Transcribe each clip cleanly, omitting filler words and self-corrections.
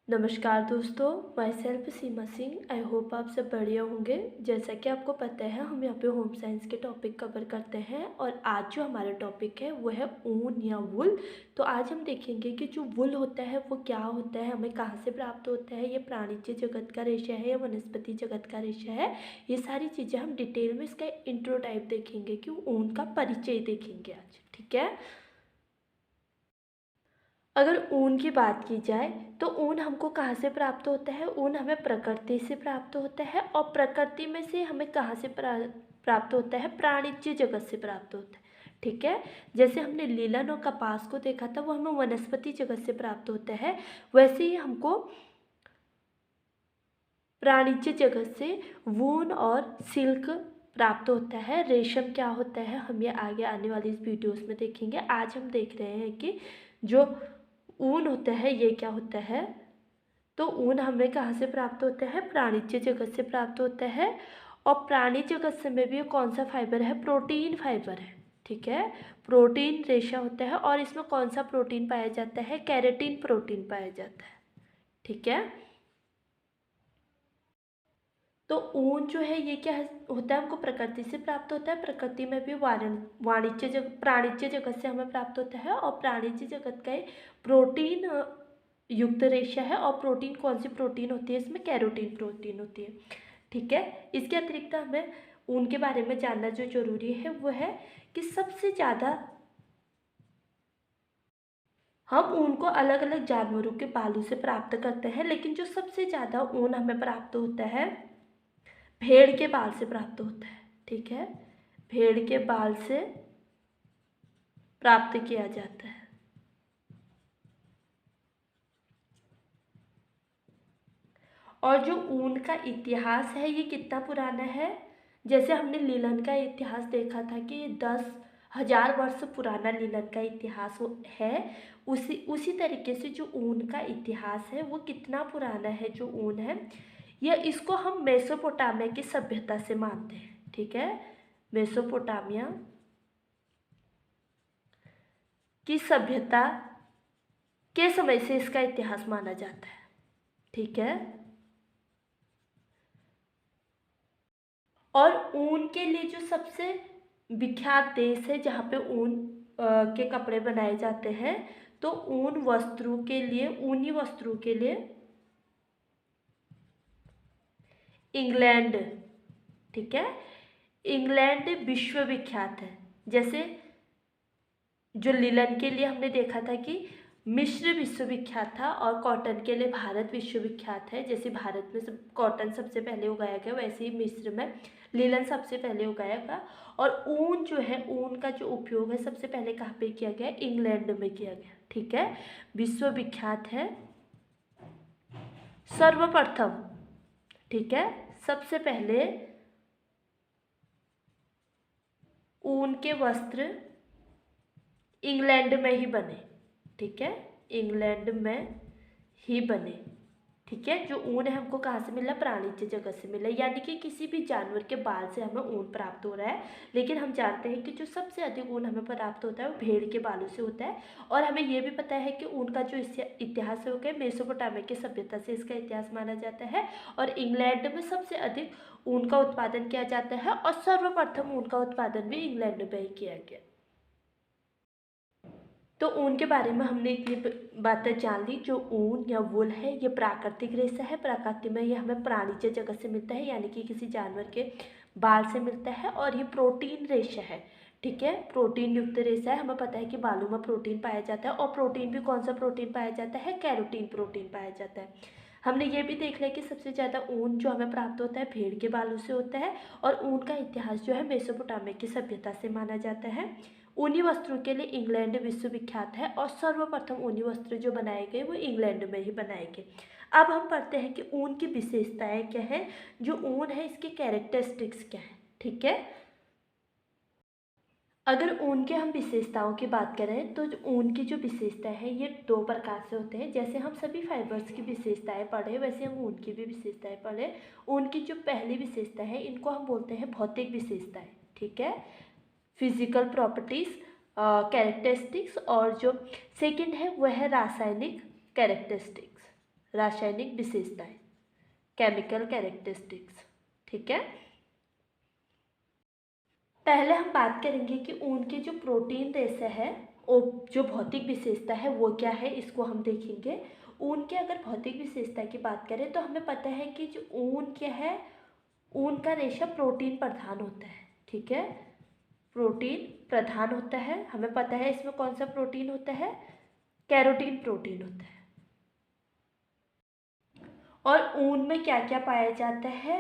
नमस्कार दोस्तों, my self Seema Singh. I hope आप सब बढ़िया होंगे। जैसा कि आपको पता है, हम यहाँ पे होम साइंस के टॉपिक कवर करते हैं और आज जो हमारा टॉपिक है वो है ऊन या वुल। तो आज हम देखेंगे कि जो वुल होता है वो क्या होता है, हमें कहाँ से प्राप्त होता है, ये प्राणिज्य जगत का रेशा है या वनस्पति जगत का रेशा है। ये सारी चीज़ें हम डिटेल में इसका इंट्रो टाइप देखेंगे कि ऊन का परिचय देखेंगे आज। ठीक है। अगर ऊन की बात की जाए तो ऊन हमको कहाँ से प्राप्त होता है? ऊन हमें प्रकृति से प्राप्त होता है और प्रकृति में से हमें कहाँ से प्राप्त होता है? प्राणिज्य जगत से प्राप्त होता है। ठीक है। जैसे हमने लीलन और कपास को देखा था, वो हमें वनस्पति जगत से प्राप्त होता है, वैसे ही हमको प्राणिज्य जगत से वून और सिल्क प्राप्त होता है। रेशम क्या होता है, हम ये आगे आने वाली इस वीडियोस में देखेंगे। आज हम देख रहे हैं कि जो ऊन होता है ये क्या होता है। तो ऊन हमें कहाँ से प्राप्त होता है? प्राणिज्य जगत से प्राप्त होता है। और प्राणी जगत से में भी कौन सा फाइबर है? प्रोटीन फाइबर है। ठीक है। प्रोटीन रेशा होता है और इसमें कौन सा प्रोटीन पाया जाता है? केराटिन प्रोटीन पाया जाता है। ठीक है। तो ऊन जो है ये क्या होता है? हमको प्रकृति से प्राप्त होता है। प्रकृति में भी प्राणिज्य जगत से हमें प्राप्त होता है और प्राणिज्य जगत का प्रोटीन युक्त रेशा है। और प्रोटीन कौन सी प्रोटीन होती है? इसमें कैरोटीन प्रोटीन होती है। ठीक है। इसके अतिरिक्त हमें ऊन के बारे में जानना जो जरूरी है वो है कि सबसे ज़्यादा हम ऊन को अलग अलग जानवरों के बालों से प्राप्त करते हैं, लेकिन जो सबसे ज़्यादा ऊन हमें प्राप्त होता है भेड़ के बाल से प्राप्त होता है। ठीक है। भेड़ के बाल से प्राप्त किया जाता है। और जो ऊन का इतिहास है ये कितना पुराना है? जैसे हमने लीलन का इतिहास देखा था कि 10,000 वर्ष पुराना लीलन का इतिहास है। उसी तरीके से जो ऊन का इतिहास है वो कितना पुराना है? जो ऊन है ये इसको हम मेसोपोटामिया की सभ्यता से मानते हैं। ठीक है। मेसोपोटामिया की सभ्यता के समय से इसका इतिहास माना जाता है। ठीक है। और ऊन के लिए जो सबसे विख्यात देश है जहाँ पे ऊन के कपड़े बनाए जाते हैं, तो ऊनी वस्त्रों के लिए इंग्लैंड। ठीक है। इंग्लैंड विश्व विख्यात है। जैसे जो लिनन के लिए हमने देखा था कि मिस्र विश्वविख्यात था और कॉटन के लिए भारत विश्वविख्यात है। जैसे भारत में कॉटन सबसे पहले उगाया गया, वैसे ही मिस्र में लिनन सबसे पहले उगाया गया। और ऊन जो है, ऊन का जो उपयोग है सबसे पहले कहाँ पे किया गया? इंग्लैंड में किया गया। ठीक है। विश्वविख्यात है सर्वप्रथम। ठीक है। सबसे पहले ऊन के वस्त्र इंग्लैंड में ही बने। ठीक है। इंग्लैंड में ही बने। ठीक है। जो ऊन है हमको कहाँ से मिला? प्राणिज्य जगत से मिला, यानी कि किसी भी जानवर के बाल से हमें ऊन प्राप्त हो रहा है। लेकिन हम जानते हैं कि जो सबसे अधिक ऊन हमें प्राप्त होता है वो भेड़ के बालों से होता है। और हमें ये भी पता है कि ऊन का जो इतिहास है वो क्या? मेसोपोटामिया की सभ्यता से इसका इतिहास माना जाता है। और इंग्लैंड में सबसे अधिक ऊन का उत्पादन किया जाता है और सर्वप्रथम ऊन का उत्पादन भी इंग्लैंड में ही किया गया। तो ऊन के बारे में हमने इतनी बातें जान ली। जो ऊन या वूल है ये प्राकृतिक रेशा है। प्रकृति में ये हमें प्राणिज्य जगत से मिलता है, यानी कि किसी जानवर के बाल से मिलता है। और ये प्रोटीन रेशा है। ठीक है। प्रोटीन युक्त रेशा है। हमें पता है कि बालों में प्रोटीन पाया जाता है और प्रोटीन भी कौन सा प्रोटीन पाया जाता है? कैरोटीन प्रोटीन पाया जाता है। हमने ये भी देख लिया कि सबसे ज़्यादा ऊन जो हमें प्राप्त होता है भेड़ के बालों से होता है। और ऊन का इतिहास जो है मेसोपोटामिया की सभ्यता से माना जाता है। ऊनी वस्त्रों के लिए इंग्लैंड विश्वविख्यात है और सर्वप्रथम ऊनी वस्त्र जो बनाए गए वो इंग्लैंड में ही बनाए गए। अब हम पढ़ते हैं कि ऊन की विशेषताएं क्या है। जो ऊन है इसके कैरेक्टरिस्टिक्स क्या है। ठीक है। अगर ऊन के हम विशेषताओं की बात करें तो ऊन की जो विशेषता है ये दो प्रकार से होते हैं। जैसे हम सभी फाइबर्स की विशेषताएं पढ़े वैसे हम ऊन की भी विशेषताएं पढ़े। ऊन की जो पहली विशेषता है इनको हम बोलते हैं भौतिक विशेषताएं। ठीक है। Physical properties, characteristics. और जो सेकंड है वह है रासायनिक कैरेक्टरिस्टिक्स। रासायनिक विशेषताएं, केमिकल कैरेक्टरिस्टिक्स। ठीक है, पहले हम बात करेंगे कि ऊन के जो प्रोटीन रेशा है और जो भौतिक विशेषता है वो क्या है, इसको हम देखेंगे। ऊन के अगर भौतिक विशेषता की बात करें तो हमें पता है कि जो ऊन क्या है, ऊन का रेशा प्रोटीन प्रधान होता है। ठीक है, प्रोटीन प्रधान होता है। हमें पता है इसमें कौन सा प्रोटीन होता है, कैरोटीन प्रोटीन होता है। और ऊन में क्या क्या पाया जाता है,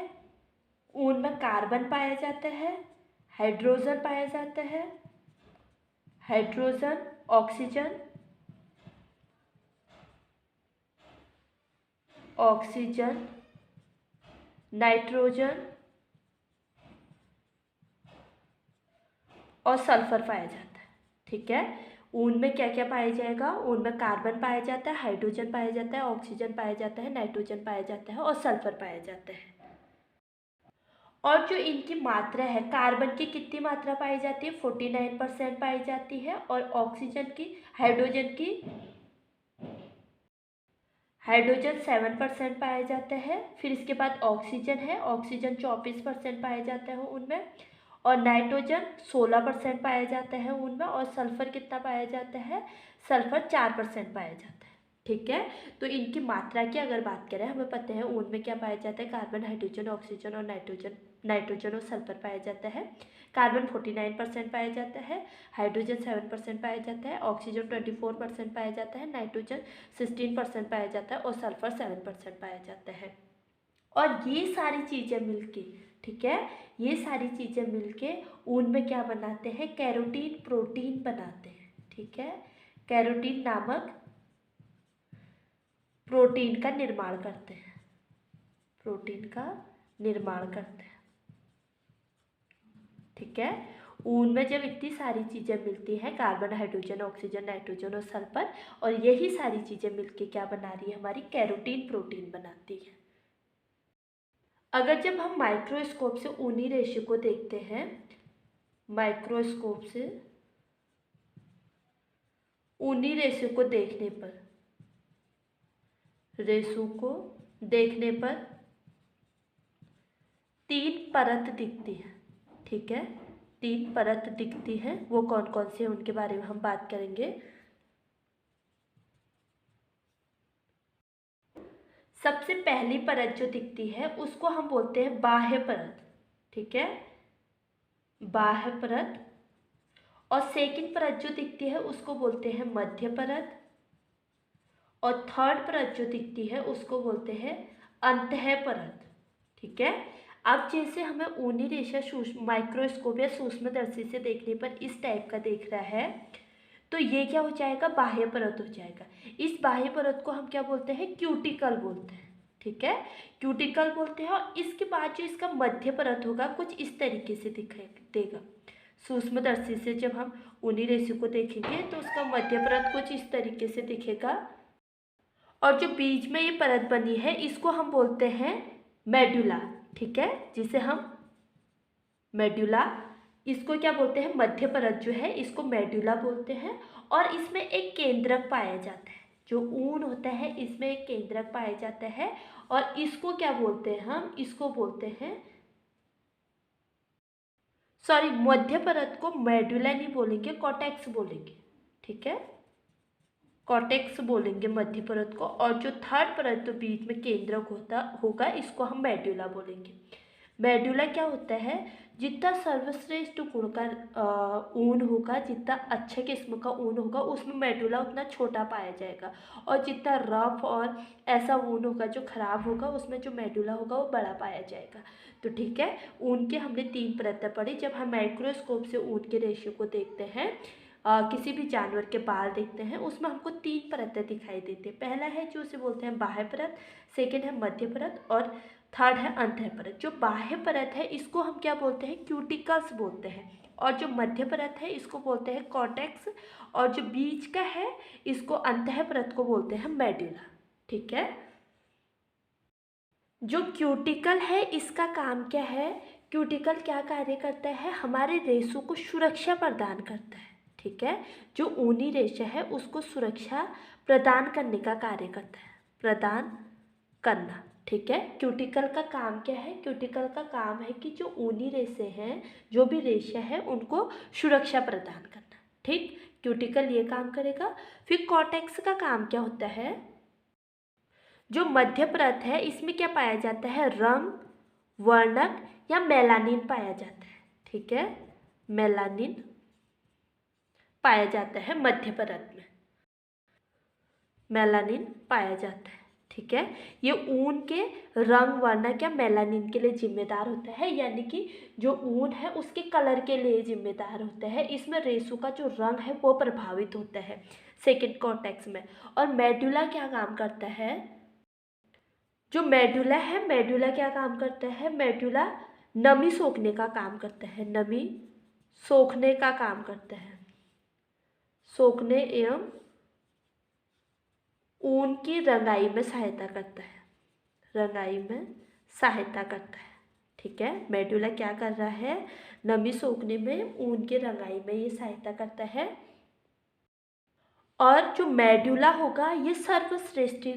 ऊन में कार्बन पाया जाता है, हाइड्रोजन पाया जाता है, हाइड्रोजन, ऑक्सीजन, ऑक्सीजन, नाइट्रोजन और सल्फर पाया जाता है। ठीक है, ऊन में क्या क्या पाया जाएगा, ऊन में कार्बन पाया जाता है, हाइड्रोजन पाया जाता है, ऑक्सीजन पाया जाता है, नाइट्रोजन पाया जाता है और सल्फर पाया जाता है। और जो इनकी मात्रा है, कार्बन की कितनी मात्रा पाई जाती है, 49% पाई जाती है। और ऑक्सीजन की, हाइड्रोजन 7% पाया जाता है। फिर इसके बाद ऑक्सीजन है, ऑक्सीजन 24% पाया जाता है उनमें। और नाइट्रोजन 16% पाया जाता है उनमें। और सल्फर कितना पाया जाता है, सल्फर 4% पाया जाता है। ठीक है, तो इनकी मात्रा की अगर बात करें, हमें पता है ऊन में क्या पाया जाता है, कार्बन, हाइड्रोजन, ऑक्सीजन और नाइट्रोजन और सल्फर पाया जाता है। कार्बन 49% पाया जाता है, हाइड्रोजन 7% पाया जाता है, ऑक्सीजन 24% पाया जाता है, नाइट्रोजन 16% पाया जाता है और सल्फर 7% पाया जाता है। और ये सारी चीज़ें मिलके, ठीक है, ये सारी चीज़ें मिलके ऊन में क्या बनाते हैं, कैरोटीन प्रोटीन बनाते हैं। ठीक है, कैरोटीन नामक प्रोटीन का निर्माण करते हैं, प्रोटीन का निर्माण करते हैं। ठीक है, ऊन में जब इतनी सारी चीज़ें मिलती हैं, कार्बन, हाइड्रोजन, ऑक्सीजन, नाइट्रोजन और सल्फर, और यही सारी चीज़ें मिलके क्या बना रही है, हमारी कैरोटीन प्रोटीन बनाती है। अगर जब हम माइक्रोस्कोप से ऊनी रेशे को देखते हैं, माइक्रोस्कोप से ऊनी रेशे को देखने पर, रेशों को देखने पर 3 परत दिखती है। ठीक है, 3 परत दिखती है, वो कौन कौन से हैं उनके बारे में हम बात करेंगे। सबसे पहली परत जो दिखती है उसको हम बोलते हैं बाह्य परत। ठीक है, बाह्य परत। और सेकंड परत जो दिखती है उसको बोलते हैं मध्य परत। और थर्ड परत जो दिखती है उसको बोलते हैं अंतः परत। ठीक है, अब जैसे हमें ऊनी रेशा माइक्रोस्कोप या सूक्ष्मदर्शी से देखने पर इस टाइप का दिख रहा है, तो ये क्या हो जाएगा, बाह्य परत हो जाएगा। इस बाह्य परत को हम क्या बोलते हैं, क्यूटिकल बोलते हैं। ठीक है, क्यूटिकल बोलते हैं। और इसके बाद जो इसका मध्य परत होगा कुछ इस तरीके से दिखाई देगा। सूक्ष्मदर्शी से जब हम ऊनी रेशे को देखेंगे तो उसका मध्य परत कुछ इस तरीके से दिखेगा। और जो बीच में ये परत बनी है इसको हम बोलते हैं मेडुला। ठीक है, जिसे हम मेडुला, इसको क्या बोलते हैं, मध्य परत जो है इसको मेडुला बोलते हैं। और इसमें एक केंद्रक पाया जाता है, जो ऊन होता है इसमें एक केंद्रक पाया जाता है। और इसको क्या बोलते हैं, हम इसको बोलते हैं, सॉरी, मध्य परत को मेडुला नहीं बोलेंगे, कॉर्टेक्स बोलेंगे। ठीक है, कॉर्टेक्स बोलेंगे मध्य परत को। और जो थर्ड परत जो बीच में केंद्रक होगा इसको हम मेडुला बोलेंगे। मेडुला क्या होता है, जितना सर्वश्रेष्ठ गुण का ऊन होगा, जितना अच्छे किस्म का ऊन होगा उसमें मेडुला उतना छोटा पाया जाएगा। और जितना रफ और ऐसा ऊन होगा जो खराब होगा उसमें जो मेडुला होगा वो बड़ा पाया जाएगा। तो ठीक है, ऊन के हमने 3 परतें पढ़ी। जब हम माइक्रोस्कोप से ऊन के रेशे को देखते हैं, किसी भी जानवर के बाल देखते हैं, उसमें हमको 3 परतें दिखाई देती है। पहला है जो उसे बोलते हैं बाह्य परत, सेकेंड है मध्य परत और थर्ड है अंतः परत। जो बाह्य परत है इसको हम क्या बोलते हैं, क्यूटिकल्स बोलते हैं। और जो मध्य परत है इसको बोलते हैं कॉर्टेक्स। और जो बीच का है इसको अंतः परत को बोलते हैं मेडुला। ठीक है, जो क्यूटिकल है इसका काम क्या है, क्यूटिकल क्या कार्य करता है, हमारे रेशों को सुरक्षा प्रदान करता है। ठीक है, जो ऊनी रेशा है उसको सुरक्षा प्रदान करने का कार्य करता है, प्रदान करना। ठीक है, क्यूटिकल का काम क्या है? क्यूटिकल का काम है कि जो ऊनी रेशे हैं, जो भी रेशा है, उनको सुरक्षा प्रदान करना। ठीक, क्यूटिकल ये काम करेगा। फिर कॉर्टेक्स का काम क्या होता है? जो मध्य परत है, इसमें क्या पाया जाता है? रंग वर्णक या मेलानिन पाया जाता है। ठीक है, मेलानिन पाया जाता है मध्य परत में, मेलानिन पाया जाता है। ठीक है, ये ऊन के रंग वर्णक या मेलानिन के लिए जिम्मेदार होता है, यानी कि जो ऊन है उसके कलर के लिए जिम्मेदार होता है। इसमें रेशों का जो रंग है वो प्रभावित होता है सेकेंड कॉर्टेक्स में। और मेडुला क्या काम करता है? जो मेडुला है, मेडुला क्या काम करता है? मेडुला नमी सोखने का काम करता है, नमी सोखने का काम करता है, सोखने एवं ऊन की रंगाई में सहायता करता है, रंगाई में सहायता करता है। ठीक है, मेडुला क्या कर रहा है? नमी सोखने में, ऊन की रंगाई में ये सहायता करता है। और जो मेडुला होगा ये सर्वश्रेष्ठ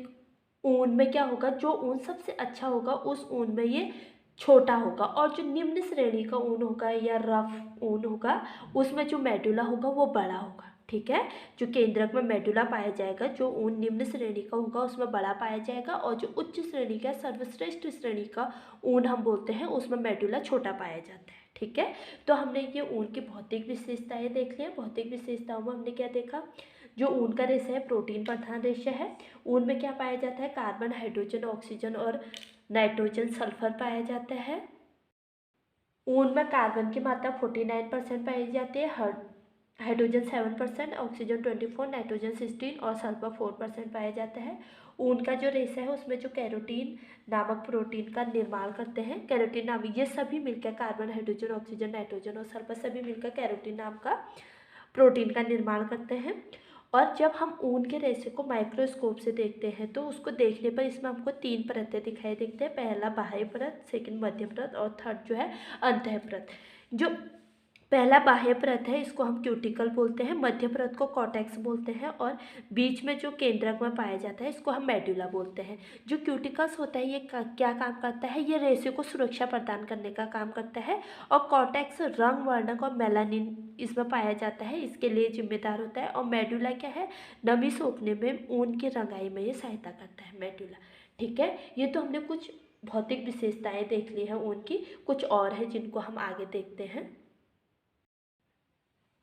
ऊन में क्या होगा? जो ऊन सबसे अच्छा होगा उस ऊन में ये छोटा होगा, और जो निम्न श्रेणी का ऊन होगा या रफ ऊन होगा उसमें जो मेडुला होगा वो बड़ा होगा। ठीक है, जो केंद्रक में मेडुला पाया जाएगा, जो ऊन निम्न श्रेणी का होगा उसमें बड़ा पाया जाएगा, और जो उच्च श्रेणी का सर्वश्रेष्ठ श्रेणी का ऊन हम बोलते हैं उसमें मेडुला छोटा पाया जाता है। ठीक है, तो हमने ये ऊन की भौतिक विशेषताएं देख ली। भौतिक विशेषताओं में हमने क्या देखा? जो ऊन का रेशा है प्रोटीन प्रधान रेशा है। ऊन में क्या पाया जाता है? कार्बन, हाइड्रोजन, ऑक्सीजन और नाइट्रोजन, सल्फर पाया जाता है। ऊन में कार्बन की मात्रा 49% पाई जाती है, हाइड्रोजन 7%, ऑक्सीजन 24, नाइट्रोजन 16 और सल्फर 4% पाया जाता है। ऊन का जो रेशा है उसमें जो कैरोटीन नामक प्रोटीन का निर्माण करते हैं, कैरोटीन नामक, ये सभी मिलकर कार्बन, हाइड्रोजन, ऑक्सीजन, नाइट्रोजन और सल्फर सभी मिलकर कैरोटीन नाम का प्रोटीन का निर्माण करते हैं। और जब हम ऊन के रेशे को माइक्रोस्कोप से देखते हैं तो उसको देखने पर इसमें हमको 3 परतें दिखाई देते हैं। पहला बाह्य परत, सेकंड मध्य परत और थर्ड जो है अंतः परत। जो पहला बाह्य परत है इसको हम क्यूटिकल बोलते हैं, मध्य परत को कॉर्टेक्स बोलते हैं, और बीच में जो केंद्रक में पाया जाता है इसको हम मेडुला बोलते हैं। जो क्यूटिकल्स होता है ये क्या काम करता है? ये रेशे को सुरक्षा प्रदान करने का काम करता है। और कॉर्टेक्स रंग वर्णक और मेलानिन इसमें पाया जाता है, इसके लिए जिम्मेदार होता है। और मेडुला क्या है? नमी सोखने में, ऊन की रंगाई में ये सहायता करता है मेडुला। ठीक है, ये तो हमने कुछ भौतिक विशेषताएं देख ली हैं ऊन की, कुछ और है जिनको हम आगे देखते हैं।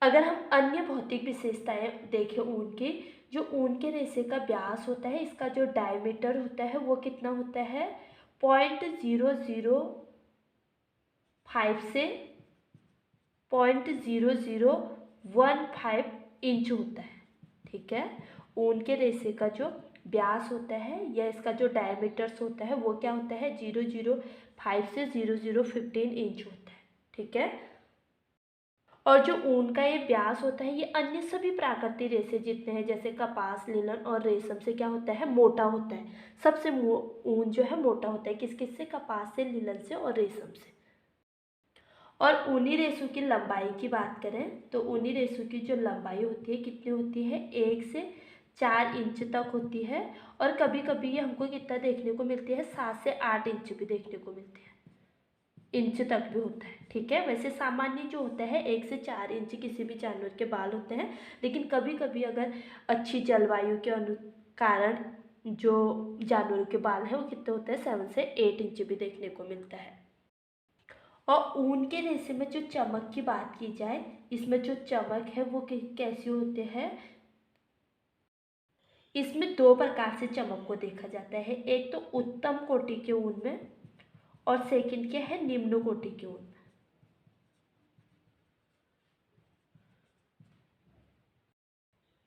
अगर हम अन्य भौतिक विशेषताएं देखें ऊन की, जो ऊन के रेशे का व्यास होता है, इसका जो डायमीटर होता है वो कितना होता है? 0.005 से 0.0015 इंच होता है। ठीक है, ऊन के रेशे का जो व्यास होता है या इसका जो डायमीटर्स होता है वो क्या होता है? 0.005 से 0.015 इंच होता है। ठीक है, और जो ऊन का ये व्यास होता है ये अन्य सभी प्राकृतिक रेशे जितने हैं, जैसे कपास, लिनन और रेशम से क्या होता है? मोटा होता है। सबसे ऊन जो है मोटा होता है, किस किस से? कपास से, लिनन से और रेशम से। और ऊनी रेशों की लंबाई की बात करें तो ऊनी रेशों की जो लंबाई होती है कितनी होती है? 1 से 4 इंच तक होती है। और कभी कभी ये हमको कितना देखने को मिलती है? 7 से 8 इंच भी देखने को मिलती है, इंच तक भी होता है। ठीक है, वैसे सामान्य जो होता है 1 से 4 इंच किसी भी जानवर के बाल होते हैं, लेकिन कभी कभी अगर अच्छी जलवायु के कारण जो जानवरों के बाल हैं वो कितने होते हैं? 7 से 8 इंच भी देखने को मिलता है। और ऊन के रेशे में जो चमक की बात की जाए, इसमें जो चमक है वो कैसी होती है? इसमें 2 प्रकार से चमक को देखा जाता है। एक तो उत्तम कोटि के ऊन में, और सेकंड क्या है? निम्न कोटि के ऊन में।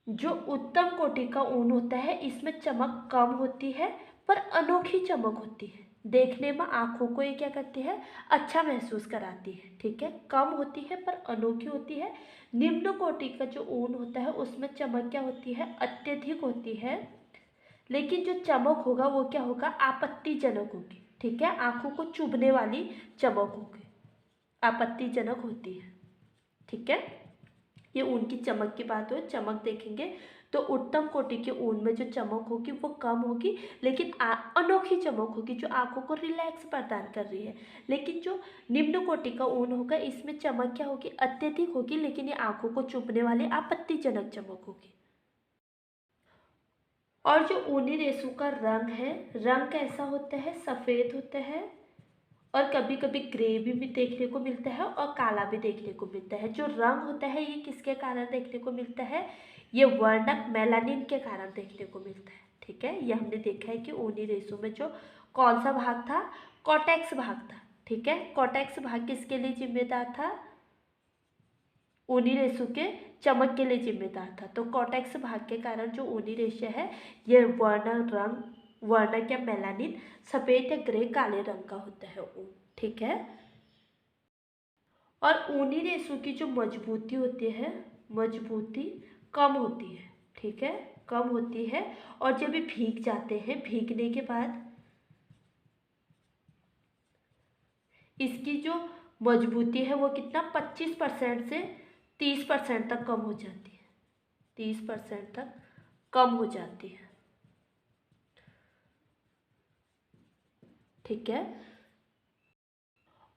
जो उत्तम कोटि का ऊन होता है इसमें चमक कम होती है पर अनोखी चमक होती है, देखने में आंखों को ये क्या करती है? अच्छा महसूस कराती है। ठीक है, कम होती है पर अनोखी होती है। निम्न कोटि का जो ऊन होता है उसमें चमक क्या होती है? अत्यधिक होती है, लेकिन जो चमक होगा वो क्या होगा? आपत्तिजनक होगी। ठीक है, आंखों को चुभने वाली चमक होगी, आपत्तिजनक होती है। ठीक है, ये ऊन की चमक की बात हो, चमक देखेंगे तो उत्तम कोटि के ऊन में जो चमक होगी वो कम होगी, लेकिन अनोखी चमक होगी जो आंखों को रिलैक्स प्रदान कर रही है। लेकिन जो निम्न कोटि का ऊन होगा इसमें चमक क्या होगी, अत्यधिक होगी, लेकिन ये आंखों को चुभने वाली आपत्तिजनक चमक होगी। और जो ऊनी रेशों का रंग है, रंग कैसा होता है, सफ़ेद होता है और कभी कभी ग्रे भी देखने को मिलता है और काला भी देखने को मिलता है। जो रंग होता है ये किसके कारण देखने को मिलता है, ये वर्णक मेलानिन के कारण देखने को मिलता है। ठीक है, ये हमने देखा है कि ऊनी रेशों में जो कौन सा भाग था, कॉर्टेक्स भाग था। ठीक है, कॉर्टेक्स भाग किसके लिए जिम्मेदार था, ऊनी रेशों के चमक के लिए जिम्मेदार था। तो कॉर्टेक्स भाग के कारण जो ऊनी रेशा है ये वर्णक या मेलानिन सफ़ेद या ग्रे काले रंग का होता है ऊन। ठीक है, और ऊनी रेशों की जो मजबूती होती है, मजबूती कम होती है। ठीक है, कम होती है और जब ये भीग जाते हैं, भीगने के बाद इसकी जो मजबूती है वो कितना 25% से 30% तक कम हो जाती है, 30% तक कम हो जाती है। ठीक है,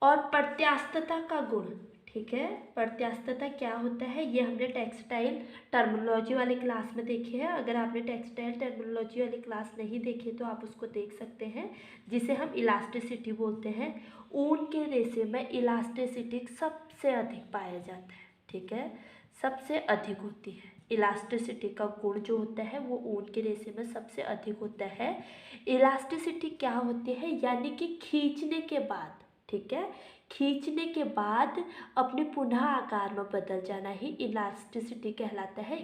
और प्रत्यास्थता का गुण। ठीक है, प्रत्यास्थता क्या होता है ये हमने टेक्सटाइल टर्मिनोलॉजी वाली क्लास में देखी है। अगर आपने टेक्सटाइल टर्मिनोलॉजी वाली क्लास नहीं देखी तो आप उसको देख सकते हैं, जिसे हम इलास्टिसिटी बोलते हैं। ऊन के रेशे में इलास्टिसिटी सबसे अधिक पाया जाता है। ठीक है, सबसे अधिक होती है। इलास्टिसिटी का गुण जो होता है वो ऊन के रेशे में सबसे अधिक होता है। इलास्टिसिटी क्या होती है, यानी कि खींचने के बाद, ठीक है, खींचने के बाद अपने पुनः आकार में बदल जाना ही इलास्टिसिटी कहलाता है।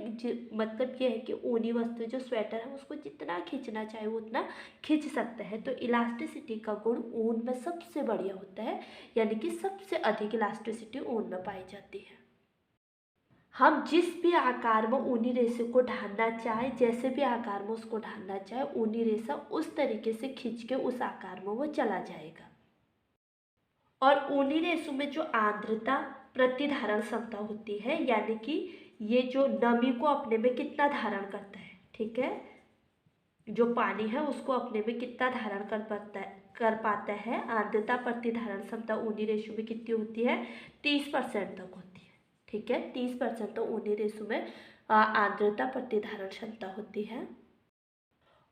मतलब ये है कि ऊनी वस्तु जो स्वेटर है उसको जितना खींचना चाहे वो उतना खींच सकता है। तो इलास्टिसिटी का गुण ऊन में सबसे बढ़िया होता है, यानी कि सबसे अधिक इलास्टिसिटी ऊन में पाई जाती है। हम जिस भी आकार में ऊनी रेशे को ढालना चाहे, जैसे भी आकार में उसको ढालना चाहे, ऊनी रेशा उस तरीके से खींच के उस आकार में वो चला जाएगा। और ऊनी रेशों में जो आर्द्रता प्रतिधारण क्षमता होती है, यानी कि ये जो नमी को अपने में कितना धारण करता है, ठीक है, जो पानी है उसको अपने में कितना धारण कर पाता है, आर्द्रता प्रतिधारण क्षमता ऊनी रेशों में कितनी होती है, 30% तक होती है। ठीक है, 30% तो ऊनी रेशों में आर्द्रता प्रतिधारण क्षमता होती है।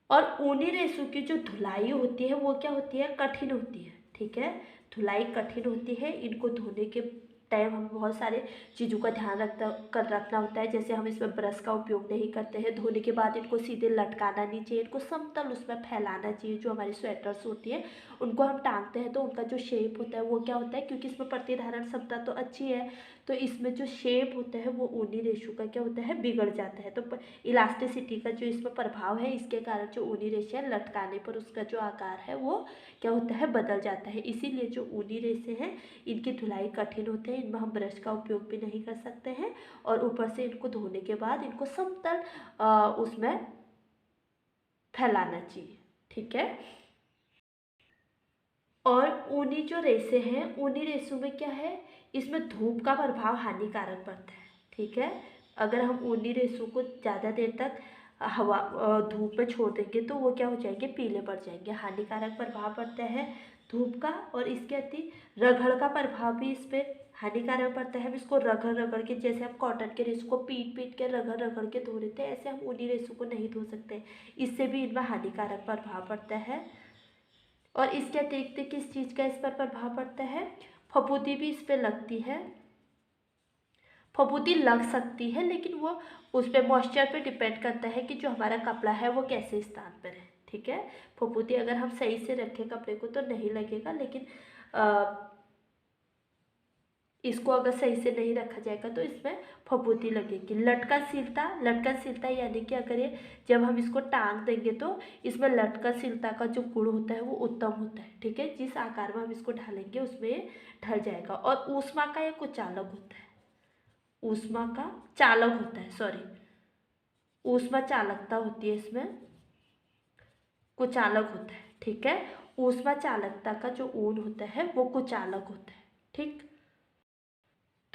और ऊनी रेशों की जो धुलाई होती है वो क्या होती है, कठिन होती है। ठीक है, धुलाई कठिन होती है। इनको धोने के टाइम हमें बहुत सारे चीज़ों का ध्यान रखना होता है। जैसे हम इसमें ब्रश का उपयोग नहीं करते हैं। धोने के बाद इनको सीधे लटकाना नहीं चाहिए, इनको समतल उसमें फैलाना चाहिए। जो हमारी स्वेटर्स होती है उनको हम टांगते हैं तो उनका जो शेप होता है वो क्या होता है, क्योंकि इसमें प्रतिधारण क्षमता तो अच्छी है तो इसमें जो शेप होता है वो ऊनी रेशों का क्या होता है, बिगड़ जाता है। तो इलास्टिसिटी का जो इसमें प्रभाव है, इसके कारण जो ऊनी रेशे हैं लटकाने पर उसका जो आकार है वो क्या होता है, बदल जाता है। इसीलिए जो ऊनी रेशे हैं इनकी धुलाई कठिन होते हैं, इनमें हम ब्रश का उपयोग भी नहीं कर सकते हैं। और ऊपर से इनको धोने के बाद इनको समतल उसमें फैलाना चाहिए। ठीक है, और ऊनी जो रेशे हैं, ऊनी रेशों में क्या है, इसमें धूप का प्रभाव हानिकारक पड़ता है। ठीक है, अगर हम ऊनी रेशों को ज़्यादा देर तक धूप में छोड़ देंगे तो वो क्या हो जाएंगे, पीले पड़ जाएंगे। हानिकारक प्रभाव पड़ता है धूप का। और इसके अति रगड़ का प्रभाव भी इस पर हानिकारक पड़ता है। हम इसको रगड़ रगड़ के, जैसे हम कॉटन के रेशों को पीट पीट के रगड़ रगड़ के धो लेते हैं, ऐसे हम ऊनी रेशों को नहीं धो सकते। इससे भी इनमें हानिकारक प्रभाव पड़ता है। और इसके अतिरिक्त किस चीज़ का इस पर प्रभाव पड़ता है, फफूंदी भी इस पर लगती है। फफूंदी लग सकती है लेकिन वो उस पर मॉइस्चर पे डिपेंड करता है कि जो हमारा कपड़ा है वो कैसे स्थान पर है। ठीक है, फफूंदी अगर हम सही से रखें कपड़े को तो नहीं लगेगा, लेकिन इसको अगर सही से नहीं रखा जाएगा तो इसमें फफूंदी लगेगी। लटकनशीलता यानी कि अगर ये जब हम इसको टांग देंगे तो इसमें लटकनशीलता का जो गुण होता है वो उत्तम होता है। ठीक है, जिस आकार में हम इसको ढालेंगे उसमें ये ढल जाएगा। और ऊष्मा का ये कुचालक होता है, ऊष्मा का चालक होता है, सॉरी, ऊष्मा चालकता होती है इसमें, कुचालक होता है। ठीक है, ऊष्मा चालकता का जो ऊन होता है वो कुचालक होता है। ठीक,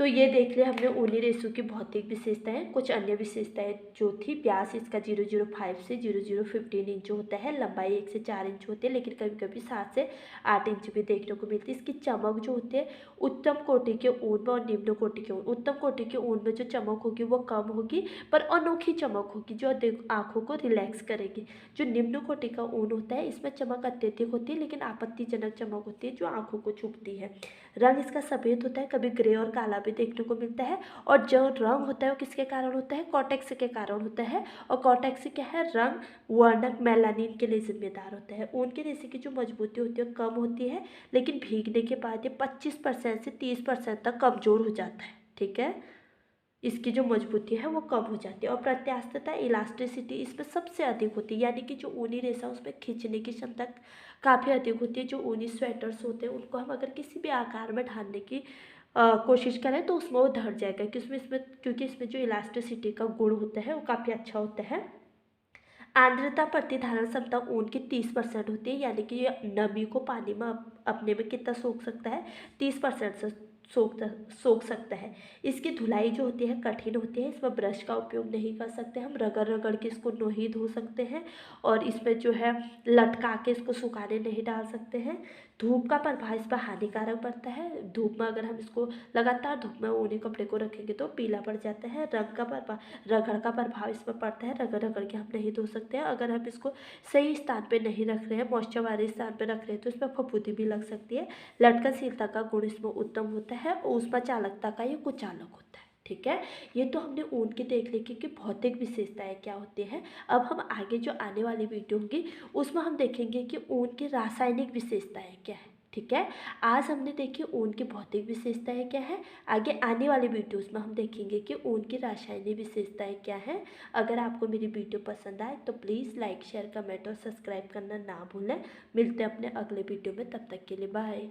तो ये देख लिया हमने ऊनी रेशो की भौतिक विशेषताएं। कुछ अन्य विशेषताएं जो थी, व्यास इसका 0.05 से 0.015 इंच होता है, लंबाई 1 से 4 इंच होती है, लेकिन कभी कभी 7 से 8 इंच भी देखने को मिलती है। इसकी चमक जो होती है उत्तम कोटि के ऊन में और निम्न कोटि के ऊन, उत्तम कोटि के ऊन में जो चमक होगी वो कम होगी पर अनोखी चमक होगी जो आँखों को रिलैक्स करेगी। जो निम्न कोटि का ऊन होता है इसमें चमक अत्यधिक होती है लेकिन आपत्तिजनक चमक होती है जो आँखों को चुभती है। रंग इसका सफ़ेद होता है, कभी ग्रे और काला भी देखने को मिलता है। और जो रंग होता है वो किसके कारण होता है, कॉर्टेक्स के कारण होता है। और कॉर्टेक्स क्या है, रंग वर्णक मेलानिन के लिए जिम्मेदार होता है। ऊन के रेशे की जो मजबूती होती है कम होती है, लेकिन भीगने के बाद ये 25% से 30% तक कमज़ोर हो जाता है। ठीक है, इसकी जो मजबूती है वो कम हो जाती है। और प्रत्यास्थता इलास्टिसिटी इसमें सबसे अधिक होती है, यानी कि जो ऊनी रेशा उसमें खींचने की क्षमता काफ़ी अधिक होती है। जो ऊनी स्वेटर्स होते हैं उनको हम अगर किसी भी आकार में ढालने की कोशिश करें तो उसमें वो ढल जाएगा, क्योंकि इसमें जो इलास्टिसिटी का गुण होता है वो काफ़ी अच्छा होता है। आर्द्रता प्रतिधारण क्षमता ऊन की 30% होती है, यानी कि ये नमी को पानी में अपने में कितना सोख सकता है, 30% से सोख सकता है। इसकी धुलाई जो होती है कठिन होती है, इसमें ब्रश का उपयोग नहीं कर सकते, हम रगड़ रगड़ के इसको नहीं धो सकते हैं। और इसमें जो है लटका के इसको सुखाने नहीं डाल सकते हैं। धूप का प्रभाव इस पर हानिकारक पड़ता है। धूप में अगर हम इसको लगातार धूप में ऊनी कपड़े को रखेंगे तो पीला पड़ जाता है। रंग का प्रभाव, रगड़ का प्रभाव इस पर पड़ता है, रगड़ रगड़ के हम नहीं धो सकते हैं। अगर हम इसको सही स्थान पे नहीं रख रहे हैं, मॉइस्चर वाले स्थान पे रख रहे हैं तो इसमें फफूंदी भी लग सकती है। लटकनशीलता का गुण इसमें उत्तम होता है और उस पर चालकता का ये कुचालक होता है। ठीक है, ये तो हमने ऊन की देख ली कि भौतिक विशेषताएं क्या होती हैं। अब हम आगे जो आने वाली वीडियो होंगी उसमें हम देखेंगे कि ऊन की रासायनिक विशेषताएं क्या है। ठीक है, आज हमने देखी ऊन की भौतिक विशेषताएं क्या है। आगे आने वाली वीडियोस में हम देखेंगे कि ऊन की रासायनिक विशेषताएं क्या है। अगर आपको मेरी वीडियो पसंद आए तो प्लीज़ लाइक शेयर कमेंट और सब्सक्राइब करना ना भूलें। मिलते हैं अपने अगले वीडियो में, तब तक के लिए बाय।